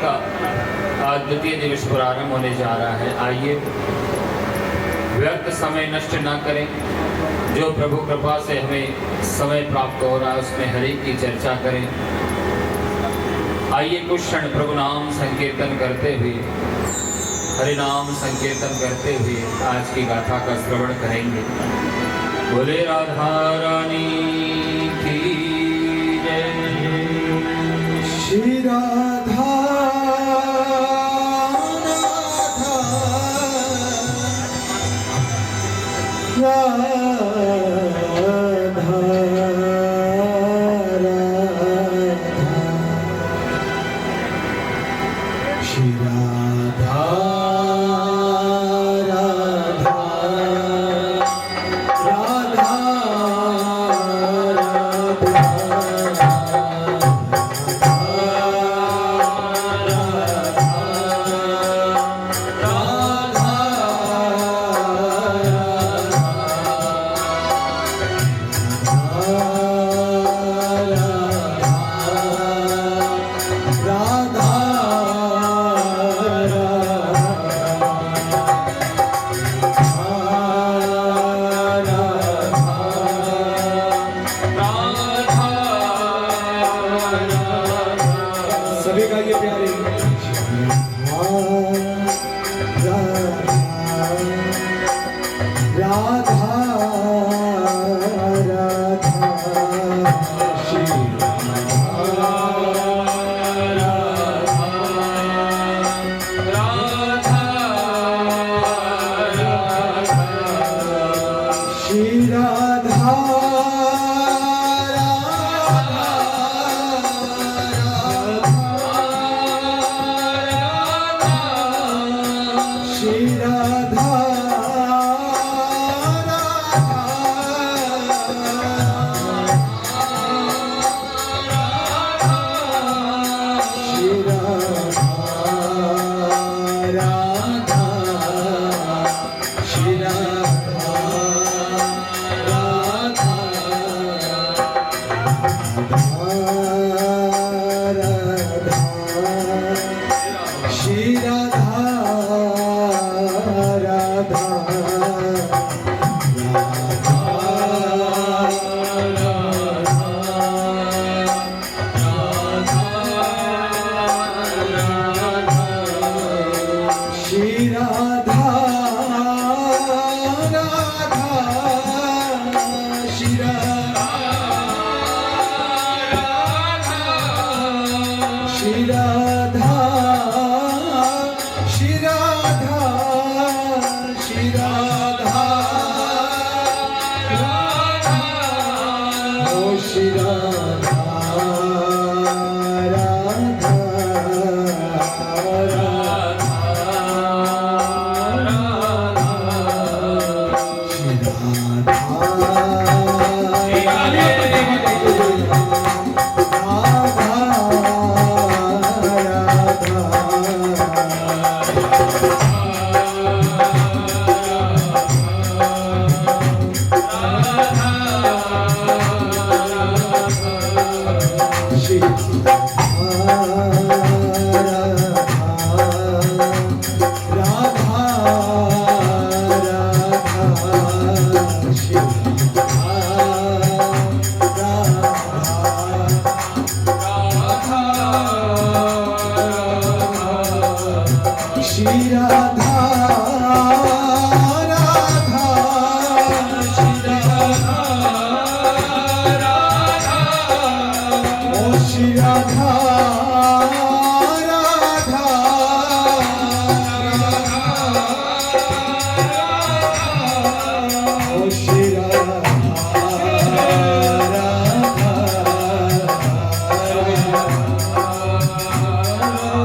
का आज द्वितीय दिवस प्रारंभ होने जा रहा है। आइए व्यर्थ समय नष्ट ना करें। जो प्रभु कृपा से हमें समय प्राप्त हो रहा है उसमें हरि की चर्चा करें। आइए कुछ क्षण प्रभु नाम संकीर्तन करते हुए, हरि नाम संकीर्तन करते हुए आज की गाथा का श्रवण करेंगे। बोले राधा रानी की जय। श्री राधा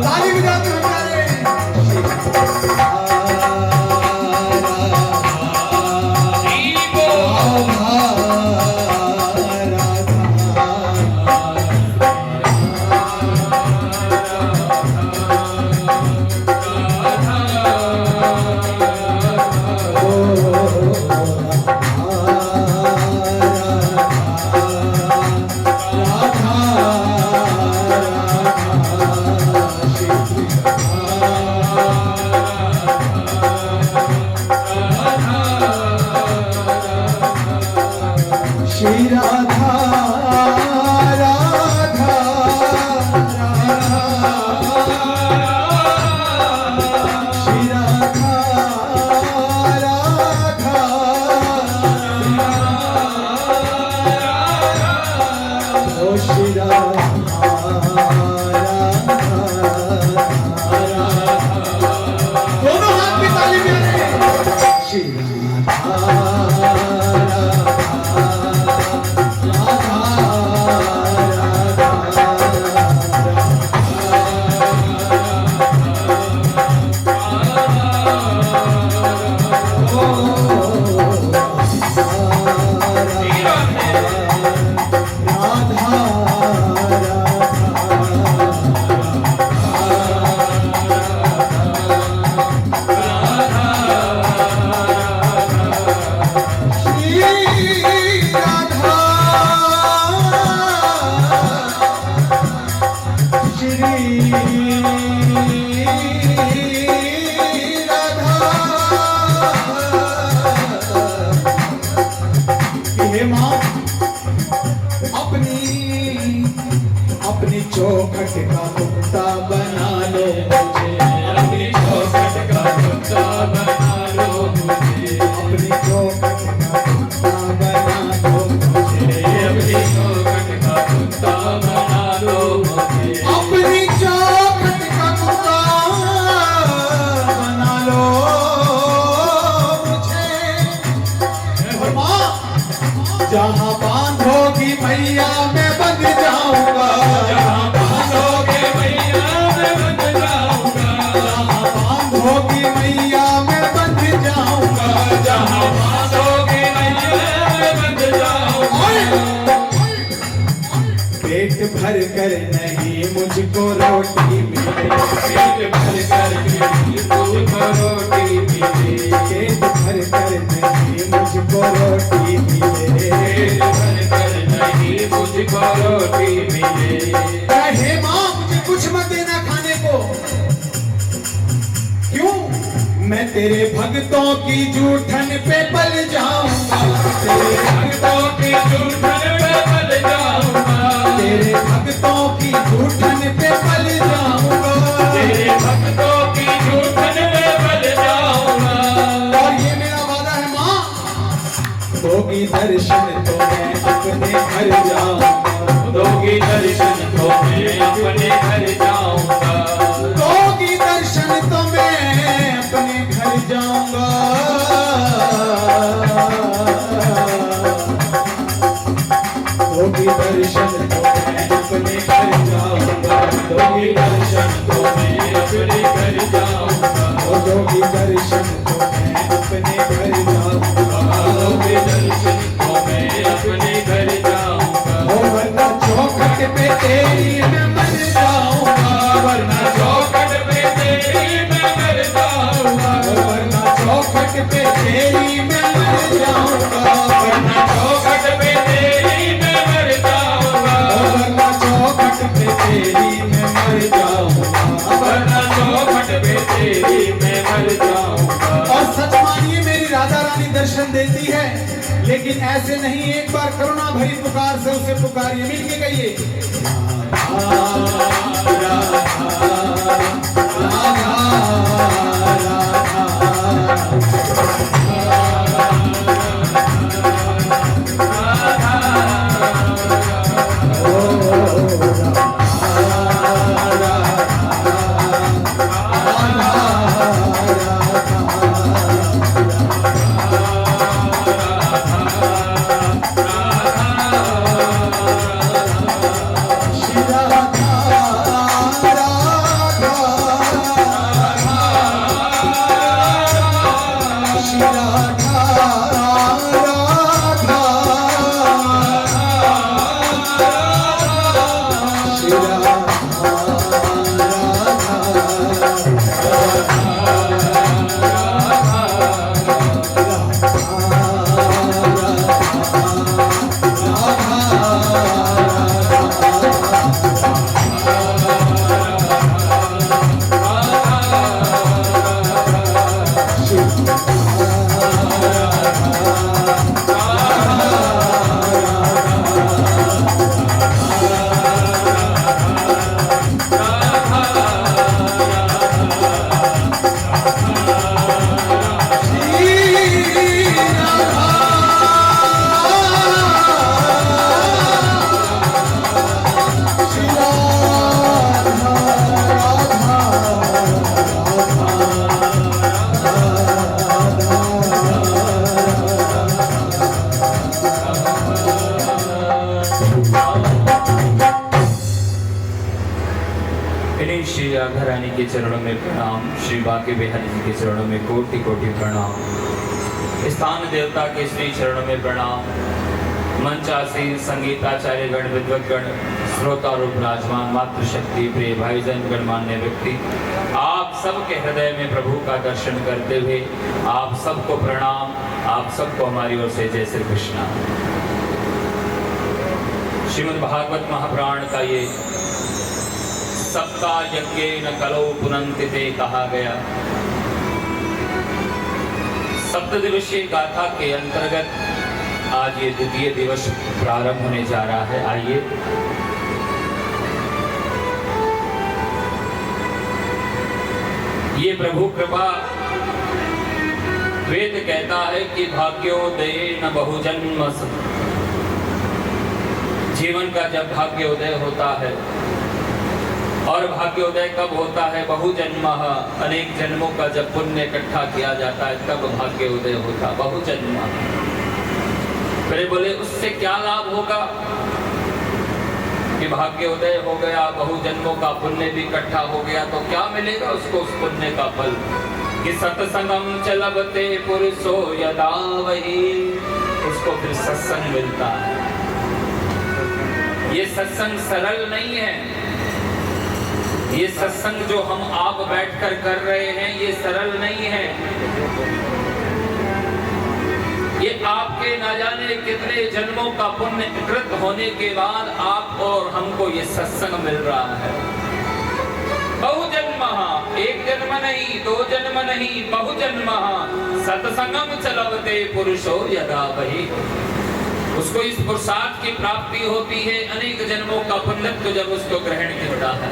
ताली बजाते हुए हे माँ अपनी चौखट का कुत्ता बना लो मुझे, अपनी चौखट का कुत्ता बना लो मुझे, अपनी चौखट का कुत्ता बना लो मुझे, अपनी चौखट का कुत्ता बना लो मुझे, अपनी चौखट का कुत्ता बना लो मुझे। और माँ जहाँ बांधोगी मैया मैं बंध जाऊंगा, जहाँ बांधोगे मैया मैं बंध जाऊंगा, जहाँ बांधोगी मैया मैं बंध जाऊंगा, जहाँ बांधोगे मैया मैं बंध जाऊंगा। पेट भर कर नहीं मुझको रोटी मिले, पेट भर कर मुझको रोटी मिले, पेट भर कर नहीं मुझको रोटी मिले। पेट भर कर नहीं मुझको रोटी मिले। हे माँ मुझे कुछ मत देना खाने को, क्यों? मैं तेरे भक्तों की जूठन पे पल जाऊंगा, तेरे भक्तों की जूठन पे पल जाऊंगा, तेरे भक्तों की जूठन पे पल जाऊंगा, तेरे भक्तों की जूठन पे पल जाऊंगा। और ये मेरा वादा है माँ, दोगी दर्शन तो मैं अपने घर जाऊंगा, दोगी दर्शन तो मैं अपने घर जाऊंगा, दोगी दर्शन तो मैं अपने घर जाऊंगा। दोगी दर्शन तो मैं अपने घर जाऊंगा, दोगी दर्शन तो मैं अपने घर जाऊंगा, दोगी दर्शन तो मैं अपने घर जाऊंगा, दोगी दर्शन तो मैं अपने घर जाऊंगा। वरना चौखट पे तेरी मैं मर जाऊंगा, वरना चौखट पे तेरी मैं मर जाऊंगा, वरना चौखट पे तेरी मैं मर जाऊंगा, वरना चौखट पे तेरी मैं मर जाऊंगा, वरना चौखट पे तेरी मैं मर जाऊंगा। वरना चौखट पे तेरी मैं मर जाऊंगा। और सच मानिए मेरी राधा रानी दर्शन देती है, लेकिन ऐसे नहीं, एक बार करुणा भरी पुकार से उसे पुकारिए, मिल के कहिए श्री राधा रानी के चरणों में प्रणाम, श्री बांके बिहारी जी के चरणों में कोटि कोटि प्रणाम, स्थान देवता के श्री चरणों में प्रणाम, मंचासीन संगीताचार्य गण, विद्वद्गण, श्रोता रूप राजमान, मातृशक्ति प्रिय भाईजन, गणमान्य व्यक्ति, आप सबके हृदय में प्रभु का दर्शन करते हुए आप सबको प्रणाम, आप सबको हमारी ओर से जय श्री कृष्णा। श्रीमद् भागवत महापुराण का ये सबका यज्ञेन कलो पुनन्ति ते कहा गया। सप्तदिवसीय गाथा के अंतर्गत आज ये द्वितीय दिवस प्रारंभ होने जा रहा है। आइए ये प्रभु कृपा, वेद कहता है कि भाग्योदय न बहुजन्म। जीवन का जब भाग्योदय होता है, और भाग्योदय कब होता है? बहुजन्म, अनेक जन्मों का जब पुण्य इकट्ठा किया जाता है तब भाग्योदय होता। बहुजन्म फिर बोले उससे क्या लाभ होगा कि भाग्योदय हो गया, बहुजन्मों का पुण्य भी इकट्ठा हो गया, तो क्या मिलेगा उसको उस पुण्य का फल? कि सत्संगम चलबते पुरुषो यदा वही, उसको फिर सत्संग मिलता है। ये सत्संग सरल नहीं है। ये सत्संग जो हम आप बैठकर कर रहे हैं ये सरल नहीं है। ये आपके न जाने कितने जन्मों का पुण्य कृत होने के बाद आप और हमको ये सत्संग मिल रहा है। बहुजन्म, एक जन्म नहीं, दो जन्म नहीं, बहुजन्म। सत्संगम चलवते पुरुषो यदा वही, उसको इस पुरुषार्थ की प्राप्ति होती है अनेक जन्मों का पुण्यत्व जब उसको ग्रहण करता है।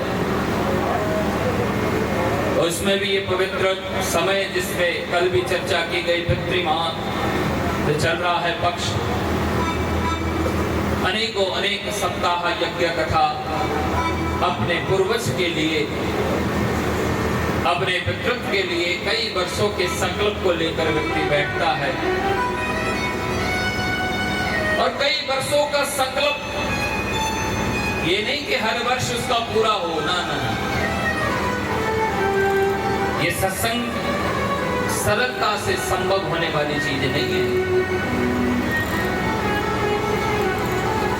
और इसमें भी ये पवित्र समय जिसमें कल भी चर्चा की गई पितृमान जो चल रहा है पक्ष, अनेकों अनेक सप्ताह यज्ञ कथा अपने पूर्वज के लिए, अपने पितृत्व के लिए कई वर्षों के संकल्प को लेकर व्यक्ति बैठता है। और कई वर्षों का संकल्प, ये नहीं कि हर वर्ष उसका पूरा हो, ना। ये सत्संग सरलता से संभव होने वाली चीज नहीं है।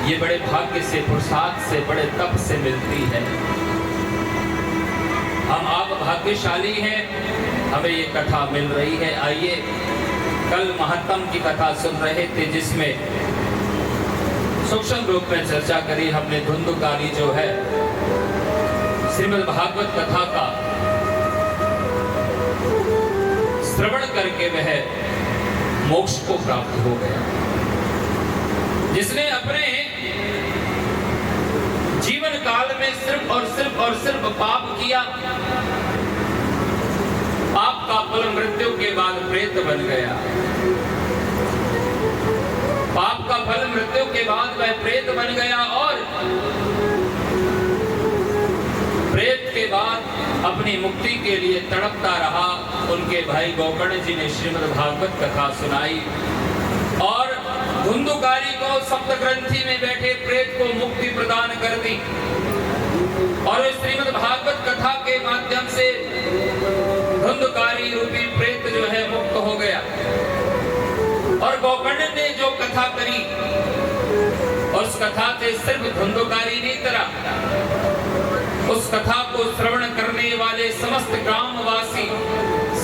ये बड़े भाग्य से, पुरुषार्थ से, बड़े तप से मिलती है। हम आप भाग्यशाली हैं, हमें ये कथा मिल रही है। आइए, कल महत्तम की कथा सुन रहे थे जिसमें सूक्ष्म रूप में चर्चा करी हमने। धुंधुकारी जो है श्रीमद् भागवत कथा का श्रवण करके वह मोक्ष को प्राप्त हो गया। जिसने अपने जीवन काल में सिर्फ और सिर्फ और सिर्फ पाप किया, पाप का फल मृत्यु के बाद प्रेत बन गया। पाप का फल मृत्यु के बाद वह प्रेत बन गया और प्रेत के बाद अपनी मुक्ति के लिए तड़पता रहा। उनके भाई गोकर्ण जी ने श्रीमद् भागवत कथा सुनाई और धुंधुकारी को, सप्तग्रंथी में बैठे प्रेत को मुक्ति प्रदान कर दी। और श्रीमद् भागवत कथा के माध्यम से धुंधुकारी रूपी प्रेत जो है मुक्त हो गया। और गोकर्ण ने जो कथा करी, उस कथा से सिर्फ धुंधुकारी नहीं तरा, उस कथा को श्रवण करने वाले समस्त ग्रामवासी,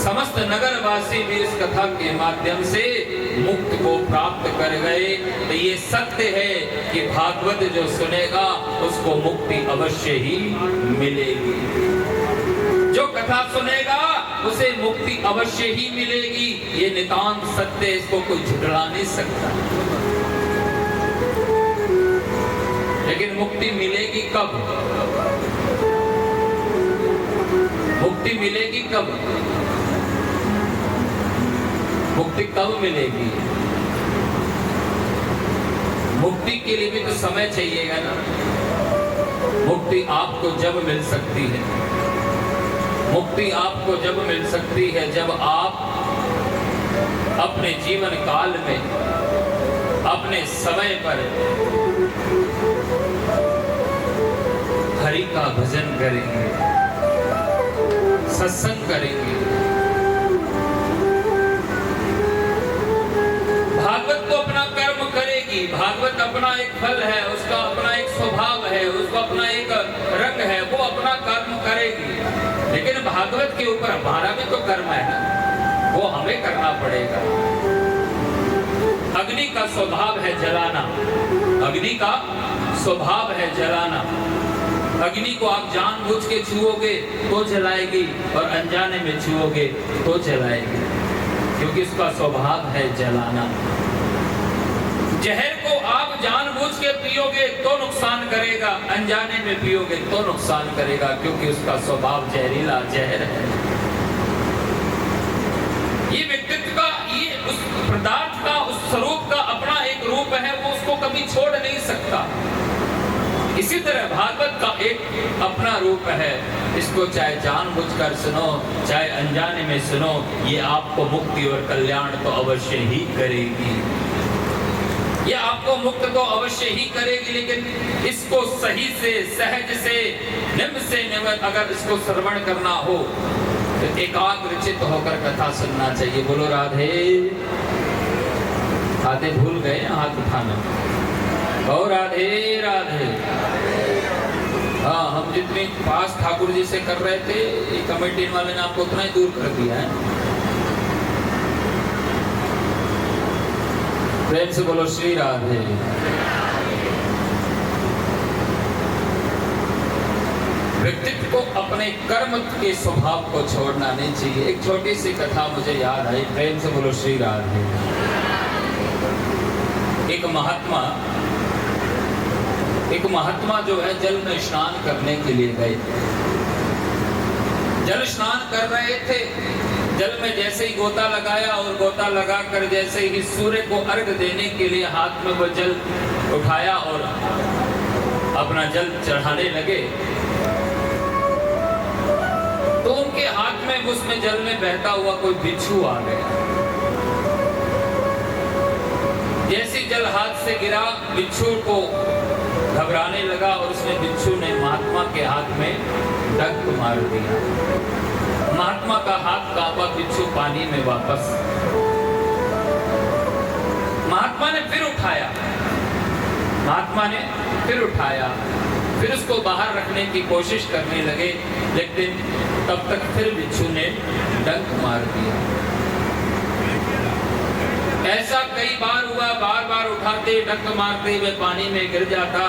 समस्त नगरवासी भी इस कथा के माध्यम से मुक्ति को प्राप्त कर गए। तो ये सत्य है कि भागवत जो सुनेगा उसको मुक्ति अवश्य ही मिलेगी। जो कथा सुनेगा उसे मुक्ति अवश्य ही मिलेगी। ये नितांत सत्य, इसको कोई झुठला नहीं सकता। लेकिन मुक्ति मिलेगी कब? मुक्ति मिलेगी कब? मुक्ति कब मिलेगी? मुक्ति के लिए भी तो समय चाहिएगा ना। मुक्ति आपको जब मिल सकती है, मुक्ति आपको जब मिल सकती है जब आप अपने जीवन काल में, अपने समय पर हरि का भजन करेंगे, सत्संग करेंगे। भागवत तो अपना कर्म करेगी, भागवत अपना एक फल है, उसका अपना एक स्वभाव है, उसका अपना एक रंग है, वो अपना कर्म करेगी। लेकिन भागवत के ऊपर हमारा भी तो कर्म है ना, वो हमें करना पड़ेगा। अग्नि का स्वभाव है जलाना, अग्नि का स्वभाव है जलाना। अग्नि को आप जानबूझ के छुओगे तो जलाएगी, और अनजाने में छुओगे तो जलाएगी, क्योंकि उसका स्वभाव है जलाना। जहर को आप जानबूझ के पियोगे तो नुकसान करेगा, अनजाने में पियोगे तो नुकसान करेगा, क्योंकि उसका स्वभाव जहरीला जहर है। ये व्यक्तित्व का, ये उस पदार्थ का, उस स्वरूप का अपना एक रूप है, वो उसको कभी छोड़ नहीं सकता। इसी तरह भागवत का एक अपना रूप है, इसको चाहे जानबूझकर सुनो चाहे अनजाने में सुनो, ये आपको मुक्ति और कल्याण तो अवश्य ही करेगी। ये आपको मुक्त तो अवश्य ही करेगी, लेकिन इसको सही से, सहज से, निम्न से निम्न अगर इसको श्रवण करना हो तो एकाग्रचित होकर कथा सुनना चाहिए। बोलो राधे। आधे भूल गए हाथ उठाना। और राधे राधे। हाँ, हम जितनी पास ठाकुर जी से कर रहे थे, ये कमेटी वाले ने आपको उतना ही दूर कर दिया है। प्रेम से बोलो श्री राधे। व्यक्तित्व को अपने कर्म के स्वभाव को छोड़ना नहीं चाहिए। एक छोटी सी कथा मुझे याद आई, प्रेम से बोलो श्री राधे। एक महात्मा जो है जल में स्नान करने के लिए गए। जल स्नान कर रहे थे, जल में जैसे ही गोता लगाया और गोता लगाकर जैसे ही सूर्य को अर्घ देने के लिए हाथ में वो जल उठाया और अपना जल चढ़ाने लगे, तो उनके हाथ में उसमें जल में बहता हुआ कोई बिच्छू आ गया। जैसे जल हाथ से गिरा, बिच्छू को घबराने लगा और उसने, बिच्छू ने महात्मा के हाथ में डंक मार दिया। महात्मा का हाथ कांपा, बिच्छू पानी में वापस। महात्मा ने फिर उठाया, फिर उसको बाहर रखने की कोशिश करने लगे, लेकिन तब तक फिर बिच्छू ने डंक मार दिया। ऐसा कई बार हुआ, बार बार उठाते डंक मारते हुए पानी में गिर जाता,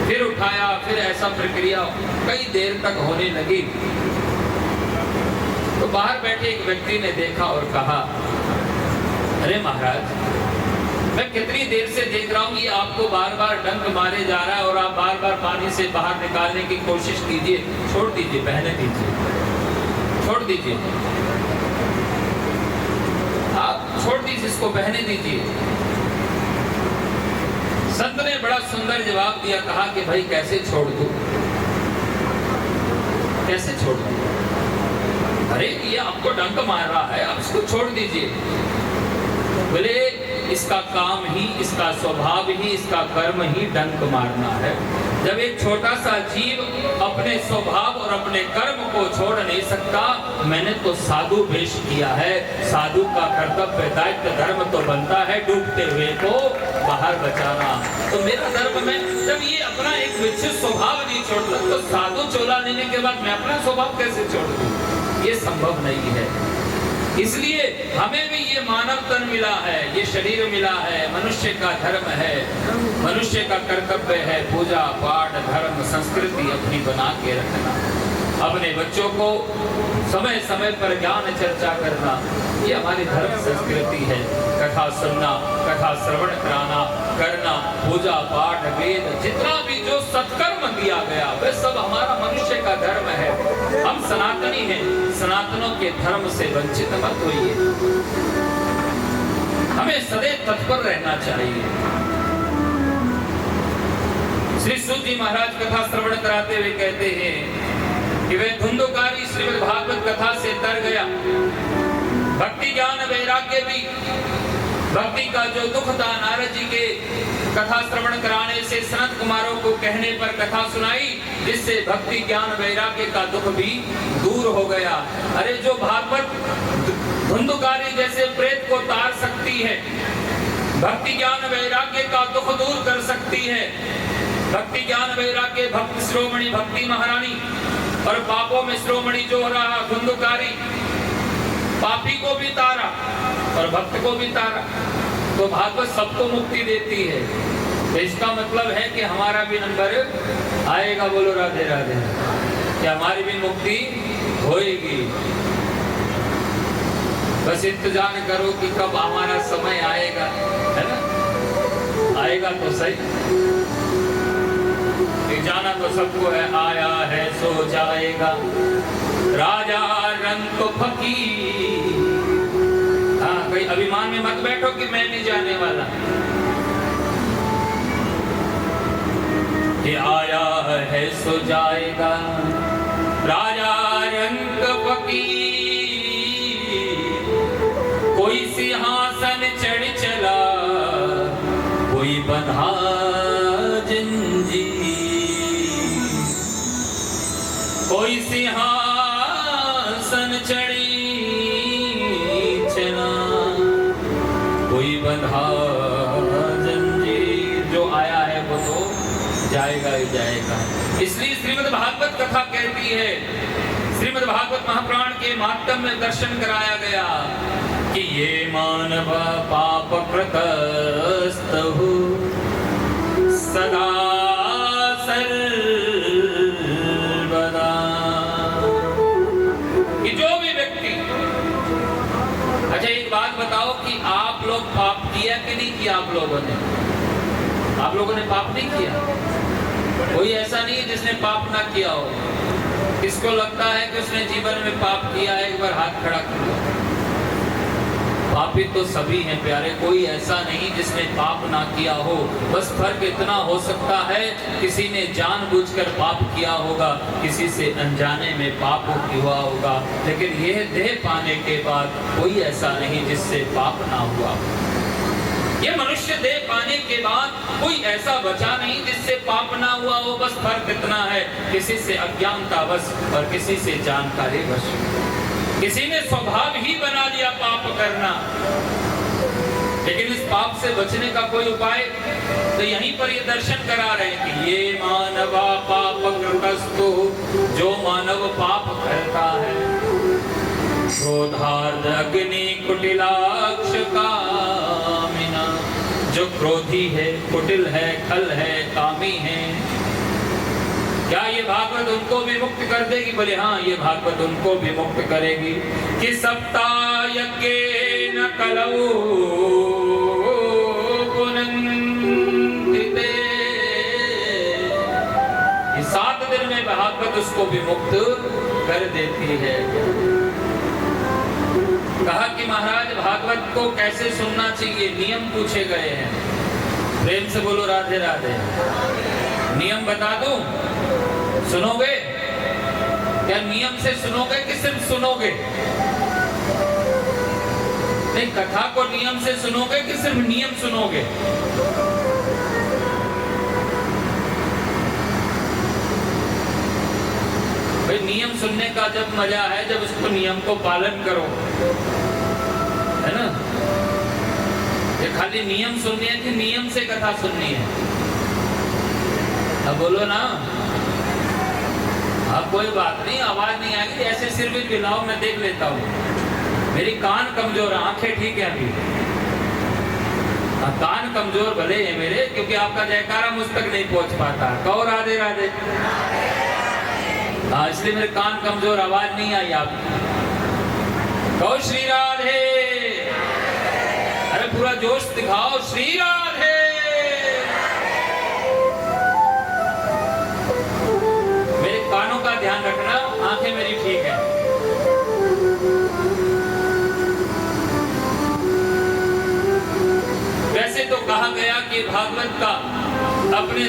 फिर उठाया, फिर ऐसा प्रक्रिया कई देर तक होने लगी। तो बाहर बैठे एक व्यक्ति ने देखा और कहा, अरे महाराज, मैं कितनी देर से देख रहा हूँ, ये आपको बार बार डंक मारे जा रहा है और आप बार बार पानी से बाहर निकालने की कोशिश कीजिए, छोड़ दीजिए, बहने दीजिए, छोड़ दीजिए, आप छोड़ दीजिए, इसको बहने दीजिए। संत ने बड़ा सुंदर जवाब दिया, कहा कि भाई कैसे छोड़ दूं, कैसे छोड़ दूं? अरे ये आपको डंक मार रहा है, आप इसको छोड़ दीजिए। बोले इसका काम ही, इसका स्वभाव ही, इसका कर्म ही डंक मारना है। जब एक छोटा सा जीव अपने स्वभाव और अपने कर्म को छोड़ नहीं सकता, मैंने तो साधु वेश किया है। साधु का कर्तव्य, दायित्व, धर्म तो बनता है डूबते हुए को बाहर बचाना। तो मेरा धर्म में जब ये अपना एक विच्छिन्न स्वभाव नहीं छोड़ता, तो साधु चोला लेने के बाद मैं अपना स्वभाव कैसे छोड़ दूं? ये संभव नहीं है। इसलिए हमें भी ये मानव तन मिला है, ये शरीर मिला है, मनुष्य का धर्म है, मनुष्य का कर्तव्य है पूजा पाठ धर्म संस्कृति अपनी बना के रखना, अपने बच्चों को समय समय पर ज्ञान चर्चा करना, ये हमारी धर्म संस्कृति है। कथा सुनना, कथा श्रवण कराना, करना, पूजा पाठ वेद जितना भी जो सत्कर्म दिया गया वह सब हमारा मनुष्य का धर्म है। हम सनातनी हैं, सनातनों के धर्म से वंचित मत होइए। हमें सदैव तत्पर रहना चाहिए। श्री सूत जी महाराज कथा श्रवण कराते हुए कहते हैं कि वह धुंधुकारी श्रीमद् भागवत कथा से तर गया। भक्ति ज्ञान वैराग्य भी, भक्ति का जो दुख था, नारद जी के कथा श्रवण कराने से सनत कुमारों को कहने पर कथा सुनाई, जिससे भक्ति ज्ञान वैराग्य का दुख भी दूर हो गया। अरे जो भागवत धुंधुकारी जैसे प्रेत को तार सकती है, भक्ति ज्ञान वैराग्य का दुख दूर कर सकती है। भक्ति ज्ञान वैराग्य भक्त श्रोमणी भक्ति महारानी, और पापों में श्रोमणी जो रहा धुंधुकारी, पापी को भी तारा और भक्त को भी तारा। तो भागवत सबको मुक्ति देती है। तो इसका मतलब है कि हमारा भी नंबर आएगा। बोलो राधे राधे। कि हमारी भी मुक्ति होएगी। बस इंतजार करो कि कब हमारा समय आएगा, है ना? आएगा तो सही। जाना तो सबको है, आया है सो जाएगा। राजा रंग फकीर। हाँ, कोई अभिमान में मत बैठो कि मैं नहीं जाने वाला। कि आया है सो जाएगा। राजा रंग फकीर। कोई सिंहासन चढ़ चला, कोई बंधा जंजीर। कोई सिंहासन चढ़ी चला, कोई बंधा जंजीर। जो आया है वो तो जाएगा ही जाएगा। इसलिए श्रीमद् भागवत कथा कहती है, श्रीमद् भागवत महापुराण के माध्यम में दर्शन कराया गया कि ये मानव पाप कृतस्तहु सदा सर्वदा। कि जो भी व्यक्ति, अच्छा एक बात बताओ कि आप लोग पाप किया कि नहीं किया? आप लोगों ने पाप नहीं किया? कोई ऐसा नहीं है जिसने पाप ना किया हो। किसको लगता है कि उसने जीवन में पाप किया है? एक बार हाथ खड़ा कर लो। पापी तो सभी हैं प्यारे, कोई ऐसा नहीं जिसने पाप ना किया हो। बस फर्क इतना हो सकता है, किसी ने जानबूझकर पाप किया होगा, किसी से अनजाने में पाप हुआ होगा। लेकिन यह देह पाने के बाद कोई ऐसा नहीं जिससे पाप ना हुआ। ये मनुष्य देह पाने के बाद कोई ऐसा बचा नहीं जिससे पाप ना हुआ हो। बस फर्क इतना है, किसी से अज्ञानतावश और किसी से जानकारी वश। किसी ने स्वभाव ही बना लिया पाप करना, लेकिन इस पाप से बचने का कोई उपाय तो यहीं पर ये दर्शन करा रहे हैं कि ये मानवा पाप कृतस्तु। जो मानव पाप करता है, क्रोधार्ध अग्नि कुटिलाक्ष कामिना। जो क्रोधी है, कुटिल है, खल है, कामी है, क्या ये भागवत उनको भी मुक्त कर देगी? बोले हाँ, ये भागवत उनको भी मुक्त करेगी। कि सप्ता यज्ञेन कलौ पुनन्दिते। 7 दिन में भागवत उसको भी मुक्त कर देती है। कहा कि महाराज भागवत को कैसे सुनना चाहिए? नियम पूछे गए हैं। प्रेम से बोलो राधे राधे। नियम बता दूं? सुनोगे? क्या नियम से सुनोगे कि सिर्फ सुनोगे? नहीं, कथा को नियम से सुनोगे कि सिर्फ नियम सुनोगे? भाई नियम सुनने का जब मजा है जब उसको नियम को पालन करो, है ना? ये खाली नियम सुननी है कि नियम से कथा सुननी है? अब बोलो ना। अब कोई बात नहीं, आवाज नहीं आएगी, ऐसे सिर भी हिलाओ, मैं देख लेता हूँ। मेरी कान कमजोर, आंखें ठीक है अभी। कान कमजोर भले है मेरे, क्योंकि आपका जयकारा मुझ तक नहीं पहुंच पाता। कहो राधे राधे। हाँ, इसलिए मेरे कान कमजोर, आवाज नहीं आई आपकी। कहो श्री राधे। अरे पूरा जोश दिखाओ, श्री राधे। मेरे कानों का ध्यान रखना, आंखें मेरी ठीक है। वैसे तो कहा गया कि भागवत का अपने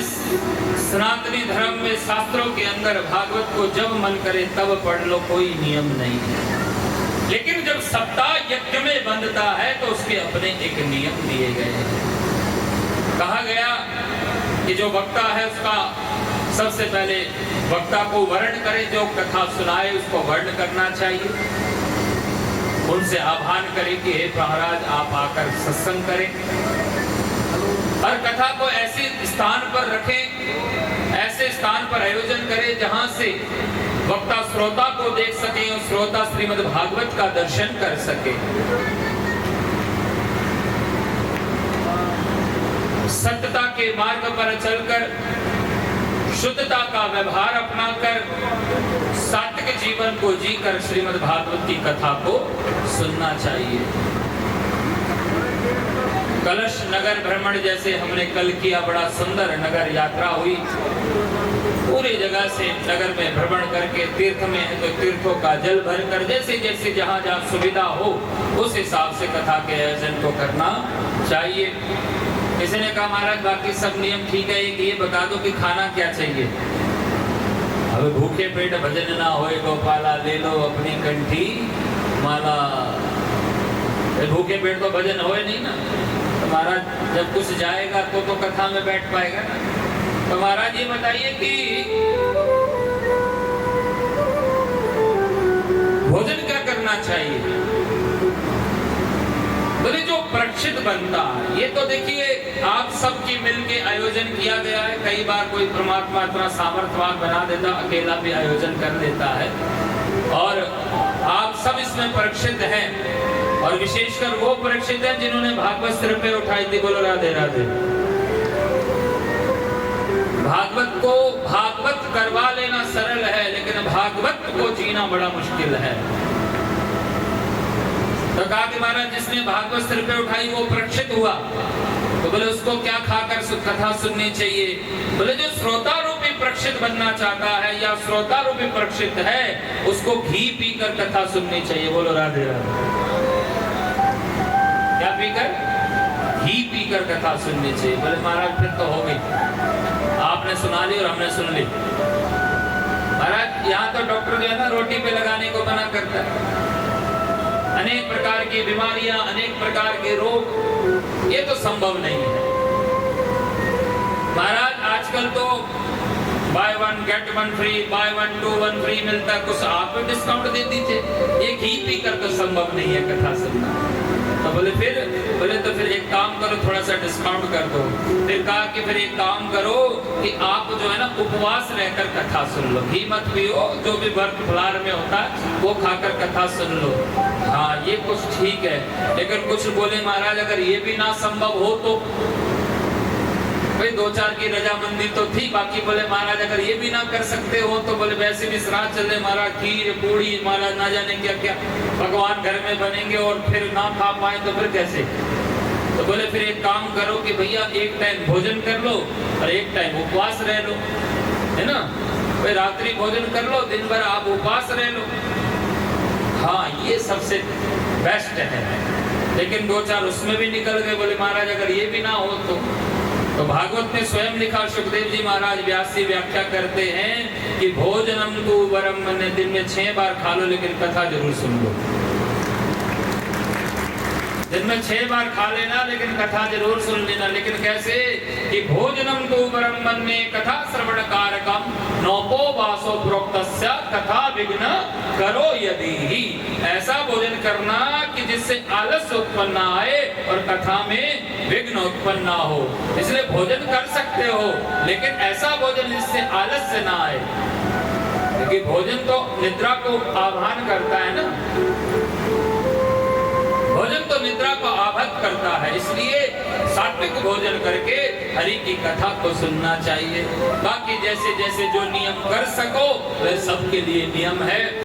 सनातनी धर्म में शास्त्रों के अंदर भागवत को जब मन करे तब पढ़ लो, कोई नियम नहीं है। लेकिन जब सप्ताह यज्ञ में बंधता है तो उसके अपने एक नियम दिए गए हैं। कहा गया कि जो वक्ता है उसका सबसे पहले वक्ता को वर्ण करे, जो कथा सुनाए उसको वर्ण करना चाहिए। उनसे आह्वान करे कि हे महाराज आप आकर सत्संग करें। हर कथा को ऐसे स्थान पर रखें, ऐसे स्थान पर आयोजन करें जहां से वक्ता श्रोता को देख सके और श्रोता श्रीमद् भागवत का दर्शन कर सके। सत्यता के के मार्ग पर चलकर शुद्धता का व्यवहार अपनाकर सात्विक जीवन को जीकर श्रीमद् भागवत की कथा को सुनना चाहिए। कलश नगर भ्रमण जैसे हमने कल किया, बड़ा सुंदर नगर यात्रा हुई। पूरी जगह से नगर में भ्रमण करके, तीर्थ में है तो तीर्थों का जल भरकर, जैसे जैसे जहाँ जहाँ सुविधा हो उस हिसाब से कथा के आयोजन को करना चाहिए। किसी ने कहा महाराज बाकी सब नियम ठीक है, एक ये बता दो कि खाना क्या चाहिए। अब भूखे पेट भजन ना होए गोपाला, ले लो अपनी कंठी माला। भूखे पेट तो भजन होए नहीं ना, तो महाराज जब कुछ जाएगा तो कथा में बैठ पाएगा ना। तो महाराज ये बताइए कि भोजन क्या करना चाहिए। बोले जो प्रक्षित बनता है, ये तो देखिए आप सबकी मिलके आयोजन किया गया है। कई बार कोई परमात्मा इतना सामर्थ्यवान बना देता, अकेला भी आयोजन कर देता है और आप सब इसमें परीक्षित हैं। और विशेषकर वो परीक्षित हैं जिन्होंने भागवत सिर पे उठाई थी। बोलो राधे राधे। भागवत करवा लेना सरल है, लेकिन भागवत को जीना बड़ा मुश्किल है। तो कहा कि महाराज जिसने भागवत सिर पे उठाई वो परीक्षित हुआ, तो बोले उसको क्या खाकर कथा सुननी चाहिए। बोले जो श्रोता रूपी परीक्षित बनना चाहता है या श्रोता रूपी परीक्षित है, उसको घी पीकर कथा सुननी चाहिए। बोलो राधे राधे। क्या पीकर? घी पीकर कथा सुननी चाहिए। बोले महाराज फिर तो हो गई, आपने सुना ली और हमने सुन ली। महाराज यहाँ तो डॉक्टर जो है ना रोटी पे लगाने को मना करता है। अनेक प्रकार की बीमारियां, अनेक प्रकार के रोग, ये तो संभव नहीं है। महाराज आजकल तो by one get one free, by one two one free मिलता है, कुछ आप भी डिस्काउंट दे दीजिए। ये घी पीकर तो संभव नहीं है कथा सुनना। तो बोले तो फिर एक काम करो, थोड़ा सा डिस्काउंट कर दो। फिर कहा कि फिर एक काम करो कि आप जो है ना उपवास रहकर कथा सुन लो, घी मत पियो, जो भी व्रत फलाहार में होता है वो खाकर कथा सुन लो। हाँ ये कुछ ठीक है, लेकिन कुछ बोले महाराज अगर ये भी ना संभव हो तो भाई दो चार की रजामंदी तो थी, बाकी बोले महाराज अगर ये भी ना कर सकते हो तो बोले वैसे भी श्राद्ध चले महाराज, खीर पूड़ी महाराज ना जाने क्या क्या भगवान घर में बनेंगे और फिर ना खा पाए तो फिर कैसे। तो बोले फिर एक काम करो कि भैया एक टाइम भोजन कर लो और एक टाइम उपवास रह लो, है ना। भाई रात्रि भोजन कर लो, दिन भर आप उपवास रह लो। हाँ ये सबसे बेस्ट है। लेकिन दो चार उसमें भी निकल गए, बोले महाराज अगर ये भी ना हो तो भागवत में स्वयं लिखा, सुखदेव जी महाराज व्यास जी व्याख्या करते हैं कि भोजनम तु वरम मन्ये, दिन में 6 बार खा लो लेकिन कथा जरूर सुन लो। दिन में 6 बार खा लेना लेकिन कथा जरूर सुन लेना। लेकिन कैसे कि भोजनम तु वरम मन्ये कथा श्रवण कारकम नोपोवासो प्रोक्तस्य कथा विघ्न करो यदि ही। ऐसा भोजन करना कि जिससे आलस्य उत्पन्न ना आए और कथा में विघ्न उत्पन्न ना हो। इसलिए भोजन कर सकते हो लेकिन ऐसा भोजन जिससे आलस्य ना आए, क्योंकि भोजन तो निद्रा को आह्वान करता है ना, भोजन तो निद्रा को आहत करता है। इसलिए सात्विक भोजन करके हरि की कथा को सुनना चाहिए। बाकी जैसे जैसे जो नियम कर सको वह सबके लिए नियम है।